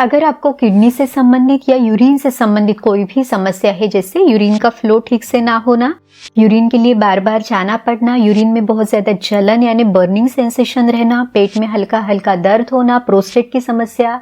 अगर आपको किडनी से संबंधित या यूरिन से संबंधित कोई भी समस्या है, जैसे यूरिन का फ्लो ठीक से ना होना, यूरिन के लिए बार बार जाना पड़ना, यूरिन में बहुत ज्यादा जलन यानी बर्निंग सेंसेशन रहना, पेट में हल्का हल्का दर्द होना, प्रोस्टेट की समस्या,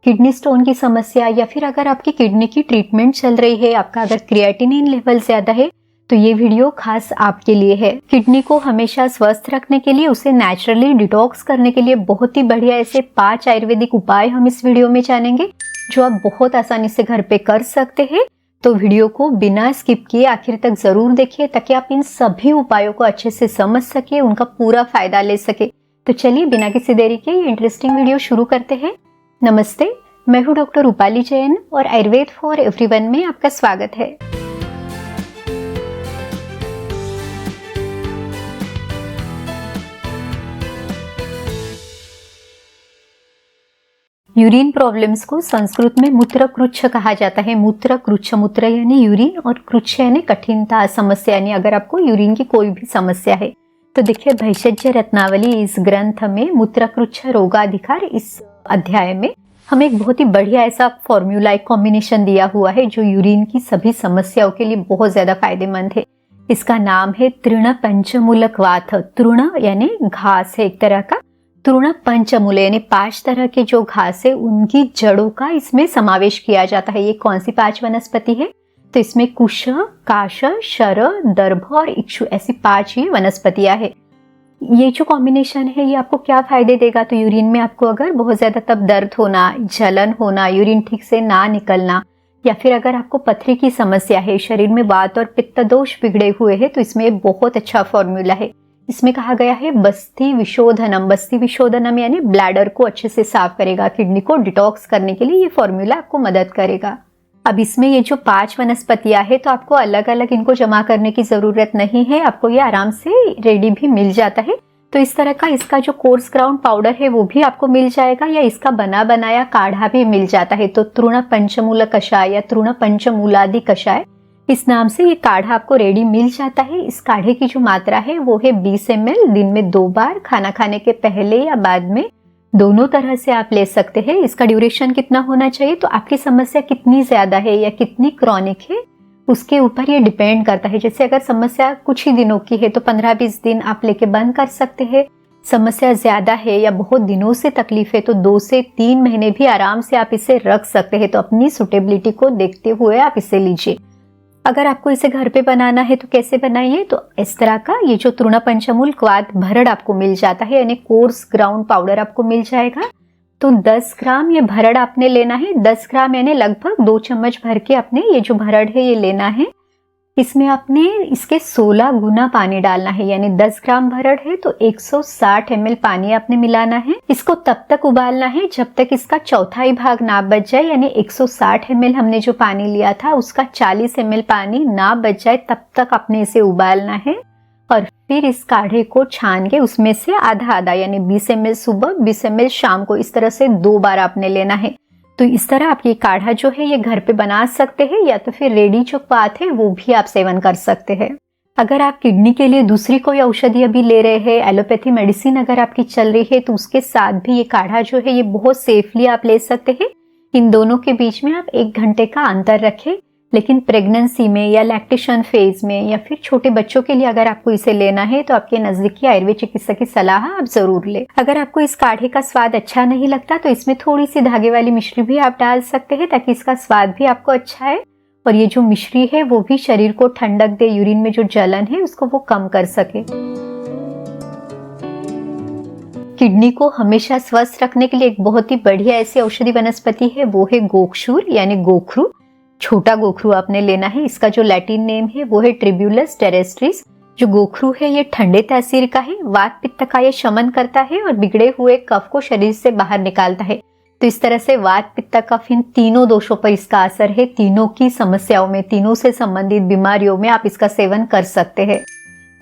किडनी स्टोन की समस्या, या फिर अगर आपकी किडनी की ट्रीटमेंट चल रही है, आपका अगर क्रिएटिनिन लेवल ज्यादा है, तो ये वीडियो खास आपके लिए है। किडनी को हमेशा स्वस्थ रखने के लिए, उसे नेचुरली डिटॉक्स करने के लिए बहुत ही बढ़िया ऐसे 5 आयुर्वेदिक उपाय हम इस वीडियो में जानेंगे, जो आप बहुत आसानी से घर पे कर सकते हैं। तो वीडियो को बिना स्किप किए आखिर तक जरूर देखिए, ताकि आप इन सभी उपायों को अच्छे से समझ सके, उनका पूरा फायदा ले सके। तो चलिए बिना किसी देरी के ये इंटरेस्टिंग वीडियो शुरू करते हैं। नमस्ते, मैं हूँ डॉक्टर रूपाली जैन और आयुर्वेद फॉर एवरीवन में आपका स्वागत है। यूरिन प्रॉब्लम्स को संस्कृत में मूत्रकृच्छ कहा जाता है। मूत्रकृच्छ, मूत्र यानी यूरिन और कृच्छ यानी कठिनता, समस्या, यानी अगर आपको यूरिन की कोई भी समस्या है। तो देखिए भैषज्य रत्नावली इस ग्रंथ में मूत्रकृच्छ रोगाधिकार इस अध्याय में हमें एक बहुत ही बढ़िया ऐसा फॉर्मूला, एक कॉम्बिनेशन दिया हुआ है जो यूरिन की सभी समस्याओं के लिए बहुत ज्यादा फायदेमंद है। इसका नाम है तृण पंचमूलक वात। तृण यानी घास है एक तरह का, तृण पंचमूल यानी 5 तरह के जो घास है उनकी जड़ों का इसमें समावेश किया जाता है। ये कौन सी 5 वनस्पति है? तो इसमें कुश, काश, शर, दर्भ और इक्षु, ऐसी 5 ही वनस्पतियां है। ये जो कॉम्बिनेशन है ये आपको क्या फायदे देगा? तो यूरिन में आपको अगर बहुत ज्यादा तब दर्द होना, जलन होना, यूरिन ठीक से ना निकलना, या फिर अगर आपको पथरी की समस्या है, शरीर में वात और पित्त दोष बिगड़े हुए हैं, तो इसमें बहुत अच्छा फॉर्मूला है। इसमें कहा गया है बस्ती विशोधनम। बस्ती विशोधनम यानी ब्लैडर को अच्छे से साफ करेगा, किडनी को डिटॉक्स करने के लिए ये फॉर्मूला आपको मदद करेगा। अब इसमें ये जो 5 वनस्पतियां है, तो आपको अलग अलग इनको जमा करने की जरूरत नहीं है, आपको ये आराम से रेडी भी मिल जाता है। तो इस तरह का इसका जो कोर्स ग्राउंड पाउडर है वो भी आपको मिल जाएगा, या इसका बना बनाया काढ़ा भी मिल जाता है। तो तृण पंचमूल कषाय या तृण पंचमूलादि कषाय, इस नाम से ये काढ़ा आपको रेडी मिल जाता है। इस काढ़े की जो मात्रा है वो है 20 ml, दिन में 2 बार, खाना खाने के पहले या बाद में, दोनों तरह से आप ले सकते हैं। इसका ड्यूरेशन कितना होना चाहिए? तो आपकी समस्या कितनी ज्यादा है या कितनी क्रॉनिक है उसके ऊपर ये डिपेंड करता है। जैसे अगर समस्या कुछ ही दिनों की है तो 15-20 दिन आप लेके बंद कर सकते हैं। समस्या ज्यादा है या बहुत दिनों से तकलीफ है तो 2 से 3 महीने भी आराम से आप इसे रख सकते हैं। तो अपनी सुटेबिलिटी को देखते हुए आप इसे लीजिए। अगर आपको इसे घर पे बनाना है तो कैसे बनाइए? तो इस तरह का ये जो तृण पंचमूल क्वाथ भरड़ आपको मिल जाता है, यानी कोर्स ग्राउंड पाउडर आपको मिल जाएगा। तो 10 ग्राम ये भरड़ आपने लेना है। 10 ग्राम यानी लगभग 2 चम्मच भर के अपने ये जो भरड़ है ये लेना है। इसमें आपने इसके 16 गुना पानी डालना है, यानी 10 ग्राम भरड़ है तो 160 ml पानी आपने मिलाना है। इसको तब तक उबालना है जब तक इसका चौथाई भाग ना बच जाए, यानी 160 ml हमने जो पानी लिया था उसका 40 ml पानी ना बच जाए, तब तक आपने इसे उबालना है। और फिर इस काढ़े को छान के उसमें से आधा आधा यानी 20 ml सुबह, 20 ml शाम को, इस तरह से 2 बार आपने लेना है। तो इस तरह आप ये काढ़ा जो है ये घर पे बना सकते हैं, या तो फिर रेडी जो क्वाथ है वो भी आप सेवन कर सकते हैं। अगर आप किडनी के लिए दूसरी कोई औषधि अभी ले रहे हैं, एलोपैथी मेडिसिन अगर आपकी चल रही है, तो उसके साथ भी ये काढ़ा जो है ये बहुत सेफली आप ले सकते हैं। इन दोनों के बीच में आप 1 घंटे का अंतर रखें। लेकिन प्रेगनेंसी में या लैक्टेशन फेज में या फिर छोटे बच्चों के लिए अगर आपको इसे लेना है तो आपके नजदीकी आयुर्वेद चिकित्सक की सलाह आप जरूर ले। अगर आपको इस काढ़े का स्वाद अच्छा नहीं लगता तो इसमें थोड़ी सी धागे वाली मिश्री भी आप डाल सकते हैं, ताकि इसका स्वाद भी आपको अच्छा है और ये जो मिश्री है वो भी शरीर को ठंडक दे, यूरिन में जो जलन है उसको वो कम कर सके। किडनी को हमेशा स्वस्थ रखने के लिए एक बहुत ही बढ़िया ऐसी औषधि वनस्पति है, वो है गोक्षूर यानी गोखरू। छोटा गोखरू आपने लेना है। इसका जो लैटिन नेम है वो है ट्रिब्यूलस टेरेस्ट्रिस। जो गोखरू है ये ठंडे तासीर का है, वात पित्त का ये शमन करता है और बिगड़े हुए कफ को शरीर से बाहर निकालता है। तो इस तरह से वात पित्त कफ इन तीनों दोषों पर इसका असर है। तीनों की समस्याओं में, तीनों से संबंधित बीमारियों में आप इसका सेवन कर सकते हैं।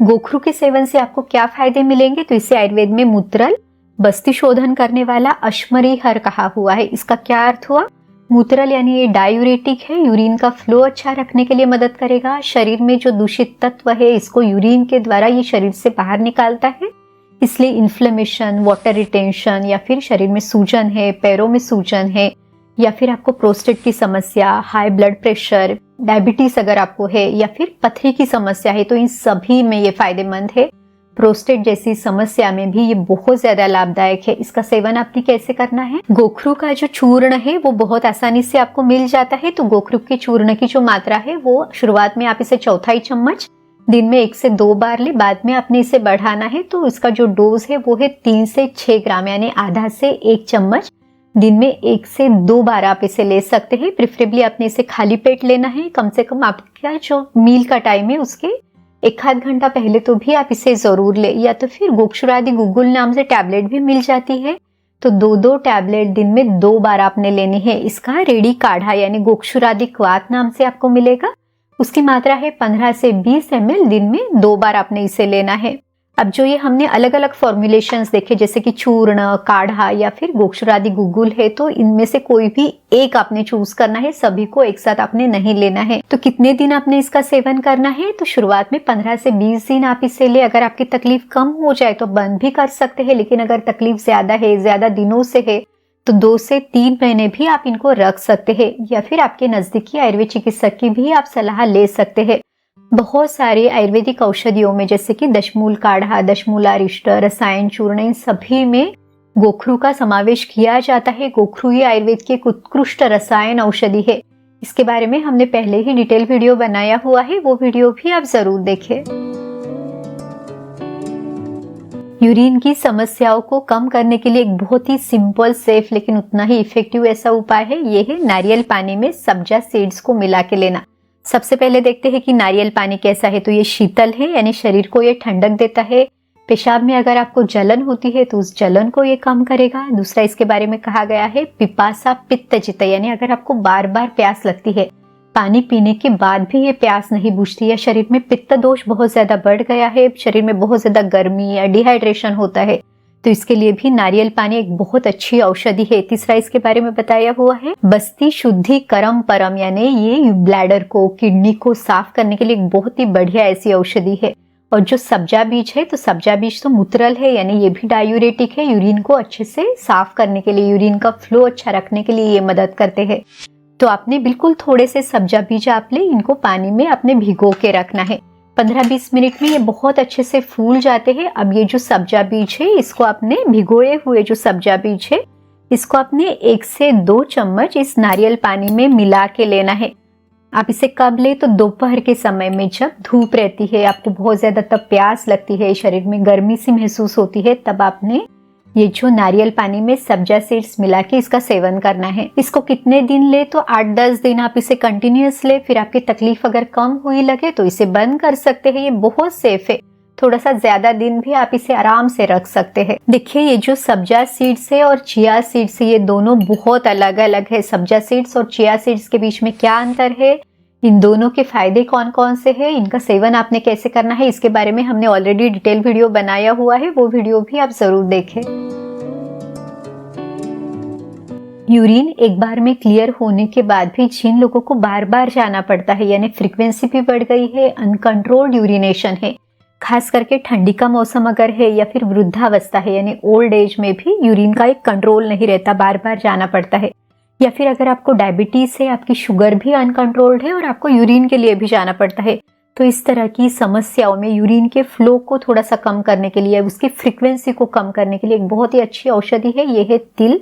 गोखरू के सेवन से आपको क्या फायदे मिलेंगे? तो इसे आयुर्वेद में मूत्रल, बस्ती शोधन करने वाला, अश्मरीहर कहा हुआ है। इसका क्या अर्थ हुआ? मूत्रल यानी ये डायूरेटिक है, यूरिन का फ्लो अच्छा रखने के लिए मदद करेगा। शरीर में जो दूषित तत्व है इसको यूरिन के द्वारा ये शरीर से बाहर निकालता है, इसलिए इन्फ्लेमेशन, वाटर रिटेंशन या फिर शरीर में सूजन है, पैरों में सूजन है या फिर आपको प्रोस्टेट की समस्या, हाई ब्लड प्रेशर, डायबिटीज अगर आपको है, या फिर पथरी की समस्या है, तो इन सभी में ये फायदेमंद है। प्रोस्टेट जैसी समस्या में भी ये बहुत ज्यादा लाभदायक है। इसका सेवन आपने कैसे करना है? गोखरू का जो चूर्ण है वो बहुत आसानी से आपको मिल जाता है। तो गोखरू के चूर्ण की जो मात्रा है वो शुरुआत में आप इसे 1/4 चम्मच दिन में 1 से 2 बार ले, बाद में आपने इसे बढ़ाना है। तो इसका जो डोज है वो है 3 से 6 ग्राम, यानी आधा से 1 चम्मच दिन में 1 से 2 बार आप इसे ले सकते हैं। प्रेफरेबली आपने इसे खाली पेट लेना है। कम से कम आपका जो मील का टाइम है उसके 1 आध घंटा पहले तो भी आप इसे जरूर ले। या तो फिर गोक्षुरादि गुगुल नाम से टैबलेट भी मिल जाती है, तो 2-2 टैबलेट दिन में 2 बार आपने लेनी है। इसका रेडी काढ़ा यानी गोक्षुरादि क्वाथ नाम से आपको मिलेगा। उसकी मात्रा है 15 से 20 ml, दिन में 2 बार आपने इसे लेना है। अब जो ये हमने अलग अलग फॉर्मुलेशंस देखे, जैसे कि चूर्ण, काढ़ा या फिर गोक्षुरादि गुगुल है, तो इनमें से कोई भी एक आपने चूज करना है, सभी को एक साथ आपने नहीं लेना है। तो कितने दिन आपने इसका सेवन करना है? तो शुरुआत में 15 से 20 दिन आप इसे ले। अगर आपकी तकलीफ कम हो जाए तो बंद भी कर सकते हैं, लेकिन अगर तकलीफ ज्यादा है, ज्यादा दिनों से है, तो 2 से 3 महीने भी आप इनको रख सकते हैं। या फिर आपके नजदीकी आयुर्वेद चिकित्सक की भी आप सलाह ले सकते हैं। बहुत सारे आयुर्वेदिक औषधियों में, जैसे कि दशमूल काढ़ा, दशमूलारिष्ट, रसायन चूर्ण, इन सभी में गोखरू का समावेश किया जाता है। गोखरू ये आयुर्वेद की एक उत्कृष्ट रसायन औषधि है। इसके बारे में हमने पहले ही डिटेल वीडियो बनाया हुआ है, वो वीडियो भी आप जरूर देखें। यूरिन की समस्याओं को कम करने के लिए एक बहुत ही सिंपल, सेफ लेकिन उतना ही इफेक्टिव ऐसा उपाय है, ये है नारियल पानी में सब्जा सीड्स को मिला के लेना। सबसे पहले देखते हैं कि नारियल पानी कैसा है। तो ये शीतल है, यानी शरीर को ये ठंडक देता है। पेशाब में अगर आपको जलन होती है तो उस जलन को ये कम करेगा। दूसरा, इसके बारे में कहा गया है पिपासा पित्तजित, यानी अगर आपको बार बार प्यास लगती है, पानी पीने के बाद भी ये प्यास नहीं बुझती, या शरीर में पित्त दोष बहुत ज्यादा बढ़ गया है, शरीर में बहुत ज्यादा गर्मी या डिहाइड्रेशन होता है, तो इसके लिए भी नारियल पानी एक बहुत अच्छी औषधि है। तीसरा, इसके बारे में बताया हुआ है बस्ती शुद्धि करम परम, यानी ये ब्लैडर को, किडनी को साफ करने के लिए एक बहुत ही बढ़िया ऐसी औषधि है। और जो सब्जा बीज है, तो सब्जा बीज तो मूत्रल है, यानी ये भी डायूरेटिक है, यूरिन को अच्छे से साफ करने के लिए, यूरिन का फ्लो अच्छा रखने के लिए ये मदद करते हैं। तो आपने बिल्कुल थोड़े से सब्जा बीज आप ले, इनको पानी में आपने भिगो के रखना है। 15-20 मिनट में ये बहुत अच्छे से फूल जाते हैं। अब ये जो सब्जा बीज है, इसको आपने भिगोए हुए जो सब्जा बीज है, इसको आपने 1 से 2 चम्मच इस नारियल पानी में मिला के लेना है। आप इसे कब ले? तो दोपहर के समय में, जब धूप रहती है, आपको बहुत ज्यादा तब प्यास लगती है, शरीर में गर्मी सी महसूस होती है, तब आपने ये जो नारियल पानी में सब्जा सीड्स मिला के इसका सेवन करना है। इसको कितने दिन ले? तो 8-10 दिन आप इसे कंटिन्यूअस ले। फिर आपकी तकलीफ अगर कम हुई लगे तो इसे बंद कर सकते हैं। ये बहुत सेफ है, थोड़ा सा ज्यादा दिन भी आप इसे आराम से रख सकते हैं। देखिए, ये जो सब्जा सीड्स है और चिया सीड्स है, ये दोनों बहुत अलग अलग है। सब्जा सीड्स और चिया सीड्स के बीच में क्या अंतर है, इन दोनों के फायदे कौन कौन से हैं, इनका सेवन आपने कैसे करना है, इसके बारे में हमने ऑलरेडी डिटेल वीडियो बनाया हुआ है, वो वीडियो भी आप जरूर देखें। यूरिन एक बार में क्लियर होने के बाद भी जिन लोगों को बार बार जाना पड़ता है, यानी फ्रीक्वेंसी भी बढ़ गई है, अनकंट्रोल्ड यूरिनेशन है, खास करके ठंडी का मौसम अगर है, या फिर वृद्धावस्था है, यानी ओल्ड एज में भी यूरिन का एक कंट्रोल नहीं रहता, बार बार जाना पड़ता है, या फिर अगर आपको डायबिटीज है, आपकी शुगर भी अनकंट्रोल्ड है और आपको यूरिन के लिए भी जाना पड़ता है, तो इस तरह की समस्याओं में यूरिन के फ्लो को थोड़ा सा कम करने के लिए, उसकी फ्रीक्वेंसी को कम करने के लिए एक बहुत ही अच्छी औषधि है, ये है तिल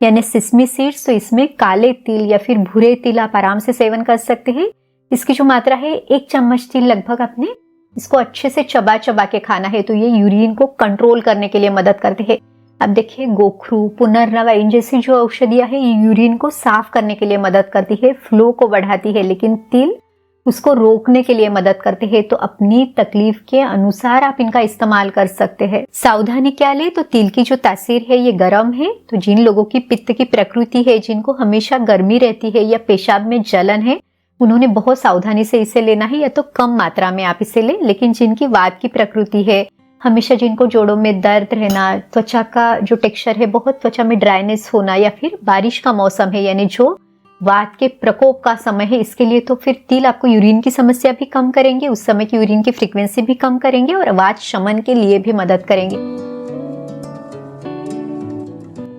यानी सिसमी सीड्स। तो इसमें काले तिल या फिर भूरे तिल आप आराम से सेवन कर सकते हैं। इसकी जो मात्रा है 1 चम्मच तिल लगभग, आपने इसको अच्छे से चबा चबा के खाना है, तो ये यूरिन को कंट्रोल करने के लिए मदद करते हैं। अब देखिए, गोखरू, पुनर्नवा, इन जैसी जो औषधियां है, ये यूरिन को साफ करने के लिए मदद करती है, फ्लो को बढ़ाती है, लेकिन तिल उसको रोकने के लिए मदद करते हैं। तो अपनी तकलीफ के अनुसार आप इनका इस्तेमाल कर सकते हैं। सावधानी क्या ले? तो तिल की जो तासीर है ये गर्म है, तो जिन लोगों की पित्त की प्रकृति है, जिनको हमेशा गर्मी रहती है या पेशाब में जलन है, उन्होंने बहुत सावधानी से इसे लेना है, या तो कम मात्रा में आप इसे लें। लेकिन जिनकी वात की प्रकृति है, हमेशा जिनको जोड़ों में दर्द रहना, त्वचा का जो टेक्सचर है, बहुत त्वचा में ड्राइनेस होना, या फिर बारिश का मौसम है, यानी जो वात के प्रकोप का समय है, इसके लिए तो फिर तिल आपको यूरिन की समस्या भी कम करेंगे, उस समय की यूरिन की फ्रीक्वेंसी भी कम करेंगे और वात शमन के लिए भी मदद करेंगे।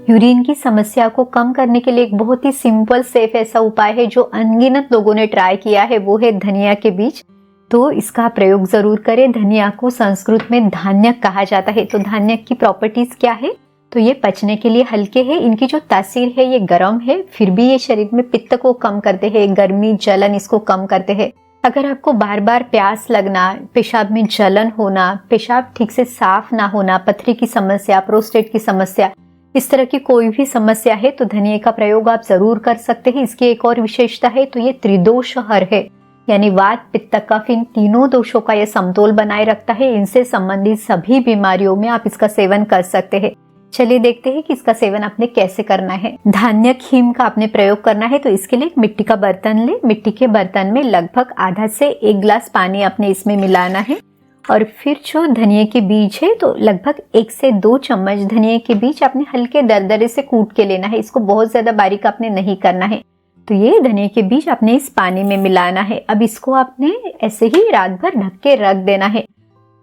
यूरिन की समस्या को कम करने के लिए एक बहुत ही सिंपल सेफ ऐसा उपाय है जो अनगिनत लोगों ने ट्राई किया है, वो है धनिया के बीज। तो इसका प्रयोग जरूर करें। धनिया को संस्कृत में धान्यक कहा जाता है। तो धान्यक की प्रॉपर्टीज क्या है? तो ये पचने के लिए हल्के हैं, इनकी जो तासीर है ये गर्म है, फिर भी ये शरीर में पित्त को कम करते हैं, गर्मी जलन इसको कम करते हैं। अगर आपको बार बार प्यास लगना, पेशाब में जलन होना, पेशाब ठीक से साफ ना होना, पथरी की समस्या, प्रोस्टेट की समस्या, इस तरह की कोई भी समस्या है तो धनिया का प्रयोग आप जरूर कर सकते हैं। इसकी एक और विशेषता है, तो ये त्रिदोष हर है, यानी वात पित्त कफ इन तीनों दोषों का ये समतोल बनाए रखता है। इनसे संबंधित सभी बीमारियों में आप इसका सेवन कर सकते हैं। चलिए देखते हैं कि इसका सेवन आपने कैसे करना है। धान्यक हिम का आपने प्रयोग करना है, तो इसके लिए एक मिट्टी का बर्तन ले। मिट्टी के बर्तन में लगभग आधा से 1 गिलास पानी आपने इसमें मिलाना है, और फिर जो धनिया के बीज है तो लगभग 1 से 2 चम्मच धनिया के बीज आपने हल्के दरदरे से कूट के लेना है। इसको बहुत ज्यादा बारीक आपने नहीं करना है। तो ये धनिया के बीज आपने इस पानी में मिलाना है। अब इसको आपने ऐसे ही रात भर ढक के रख देना है,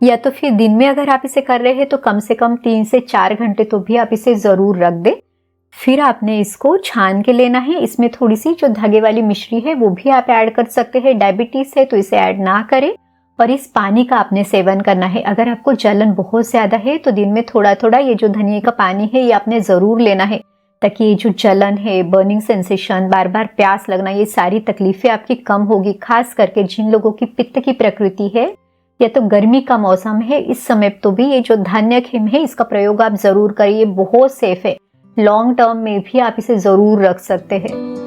या तो फिर दिन में अगर आप इसे कर रहे हैं तो कम से कम 3 से 4 घंटे तो भी आप इसे जरूर रख दें। फिर आपने इसको छान के लेना है। इसमें थोड़ी सी जो धागे वाली मिश्री है वो भी आप ऐड कर सकते हैं। डायबिटीज है तो इसे ऐड ना करें, और इस पानी का आपने सेवन करना है। अगर आपको जलन बहुत ज्यादा है तो दिन में थोड़ा थोड़ा ये जो धनिया का पानी है ये आपने जरूर लेना है, ताकि ये जो जलन है, बर्निंग सेंसेशन, बार बार प्यास लगना, ये सारी तकलीफें आपकी कम होगी। खास करके जिन लोगों की पित्त की प्रकृति है या तो गर्मी का मौसम है, इस समय तो भी ये जो धान्यक हिम है इसका प्रयोग आप जरूर करिए। बहुत सेफ है, लॉन्ग टर्म में भी आप इसे जरूर रख सकते हैं।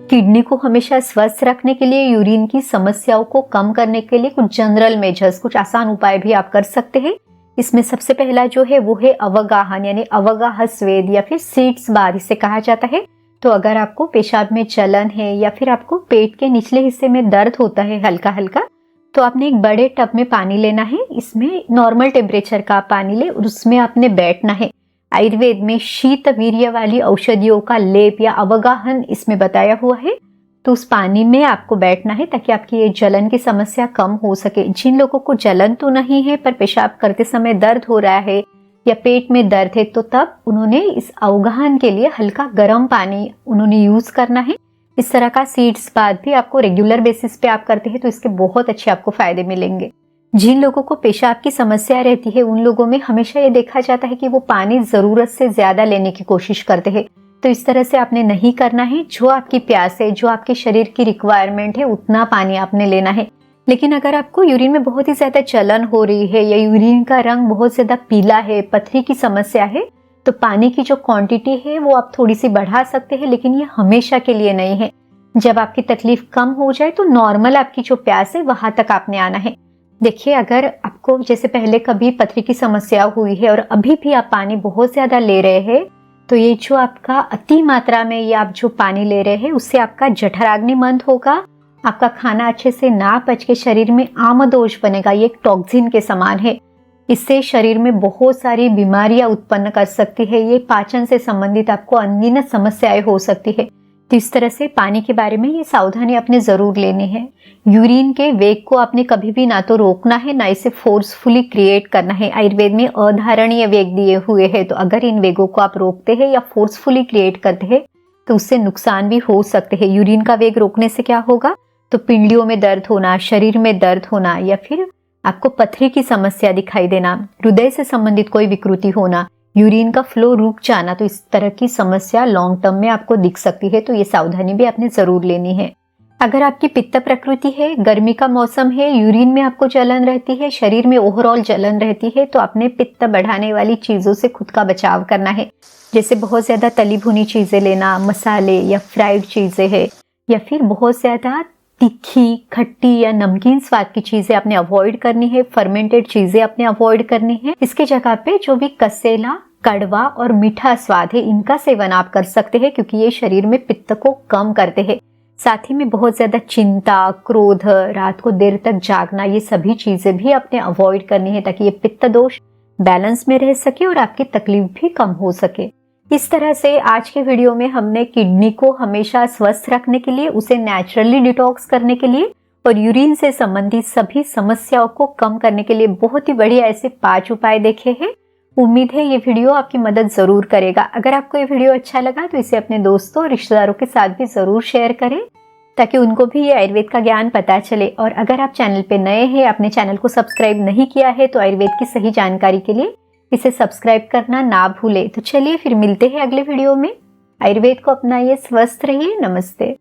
किडनी को हमेशा स्वस्थ रखने के लिए, यूरिन की समस्याओं को कम करने के लिए कुछ जनरल मेजर्स, कुछ आसान उपाय भी आप कर सकते हैं। इसमें सबसे पहला जो है वो है अवगाहन, यानी अवगाह स्वेद या फिर सीड्स बार इसे कहा जाता है। तो अगर आपको पेशाब में जलन है या फिर आपको पेट के निचले हिस्से में दर्द होता है हल्का हल्का, तो आपने एक बड़े टब में पानी लेना है। इसमें नॉर्मल टेम्परेचर का पानी ले और उसमें आपने बैठना है। आयुर्वेद में शीत वीर्य वाली औषधियों का लेप या अवगाहन इसमें बताया हुआ है। तो उस पानी में आपको बैठना है ताकि आपकी ये जलन की समस्या कम हो सके। जिन लोगों को जलन तो नहीं है पर पेशाब करते समय दर्द हो रहा है या पेट में दर्द है, तो तब उन्होंने इस अवगाहन के लिए हल्का गर्म पानी उन्होंने यूज करना है। इस तरह का सीड्स बात भी आपको रेगुलर बेसिस पे आप करते हैं तो इसके बहुत अच्छे आपको फायदे मिलेंगे। जिन लोगों को पेशाब की समस्या रहती है उन लोगों में हमेशा ये देखा जाता है कि वो पानी जरूरत से ज्यादा लेने की कोशिश करते हैं। तो इस तरह से आपने नहीं करना है। जो आपकी प्यास है, जो आपके शरीर की रिक्वायरमेंट है, उतना पानी आपने लेना है। लेकिन अगर आपको यूरिन में बहुत ही ज्यादा जलन हो रही है या यूरिन का रंग बहुत ज्यादा पीला है, पथरी की समस्या है, तो पानी की जो क्वांटिटी है वो आप थोड़ी सी बढ़ा सकते हैं, लेकिन ये हमेशा के लिए नहीं है। जब आपकी तकलीफ कम हो जाए तो नॉर्मल आपकी जो प्यास है वहां तक आपने आना है। देखिए, अगर आपको जैसे पहले कभी पथरी की समस्या हुई है और अभी भी आप पानी बहुत ज्यादा ले रहे हैं, तो ये जो आपका अति मात्रा में ये आप जो पानी ले रहे हैं उससे आपका जठराग्नि मंद होगा, आपका खाना अच्छे से ना पच के शरीर में आमदोष बनेगा। ये एक टॉक्सिन के समान है। इससे शरीर में बहुत सारी बीमारियां उत्पन्न कर सकती है। ये पाचन से संबंधित आपको अनगिनत समस्याएं हो सकती है। तो इस तरह से पानी के बारे में ये सावधानी आपने जरूर लेनी है। यूरिन के वेग को आपने कभी भी ना तो रोकना है ना इसे फोर्सफुली क्रिएट करना है। आयुर्वेद में अधारणीय वेग दिए हुए हैं, तो अगर इन वेगों को आप रोकते हैं या फोर्सफुली क्रिएट करते हैं तो उससे नुकसान भी हो सकते हैं। यूरिन का वेग रोकने से क्या होगा, तो पिंडियों में दर्द होना, शरीर में दर्द होना, या फिर आपको पथरी की समस्या दिखाई देना, हृदय से संबंधित कोई विकृति होना, यूरिन का फ्लो रुक जाना, तो इस तरह की समस्या लॉन्ग टर्म में आपको दिख सकती है। तो ये सावधानी भी आपने जरूर लेनी है। अगर आपकी पित्त प्रकृति है, गर्मी का मौसम है, यूरिन में आपको जलन रहती है, शरीर में ओवरऑल जलन रहती है, तो आपने पित्त बढ़ाने वाली चीजों से खुद का बचाव करना है। जैसे बहुत ज्यादा तली भुनी चीजें लेना, मसाले या फ्राइड चीजें है, या फिर बहुत ज्यादा तीखी, खट्टी या नमकीन स्वाद की चीजें आपने अवॉइड करनी है। फर्मेंटेड चीजें आपने अवॉइड करनी है। इसके जगह पे जो भी कसेला, कड़वा और मीठा स्वाद है इनका सेवन आप कर सकते हैं, क्योंकि ये शरीर में पित्त को कम करते हैं। साथ ही में बहुत ज्यादा चिंता, क्रोध, रात को देर तक जागना, ये सभी चीजें भी आपने अवॉइड करनी है ताकि ये पित्त दोष बैलेंस में रह सके और आपकी तकलीफ भी कम हो सके। इस तरह से आज के वीडियो में हमने किडनी को हमेशा स्वस्थ रखने के लिए, उसे नेचुरली डिटॉक्स करने के लिए और यूरिन से संबंधित सभी समस्याओं को कम करने के लिए बहुत ही बढ़िया ऐसे 5 उपाय देखे हैं। उम्मीद है ये वीडियो आपकी मदद ज़रूर करेगा। अगर आपको ये वीडियो अच्छा लगा तो इसे अपने दोस्तों और रिश्तेदारों के साथ भी ज़रूर शेयर करें, ताकि उनको भी ये आयुर्वेद का ज्ञान पता चले। और अगर आप चैनल पे नए हैं, अपने चैनल को सब्सक्राइब नहीं किया है, तो आयुर्वेद की सही जानकारी के लिए इसे सब्सक्राइब करना ना भूलें। तो चलिए फिर मिलते हैं अगले वीडियो में। आयुर्वेद को अपनाइए, स्वस्थ रहिए। नमस्ते।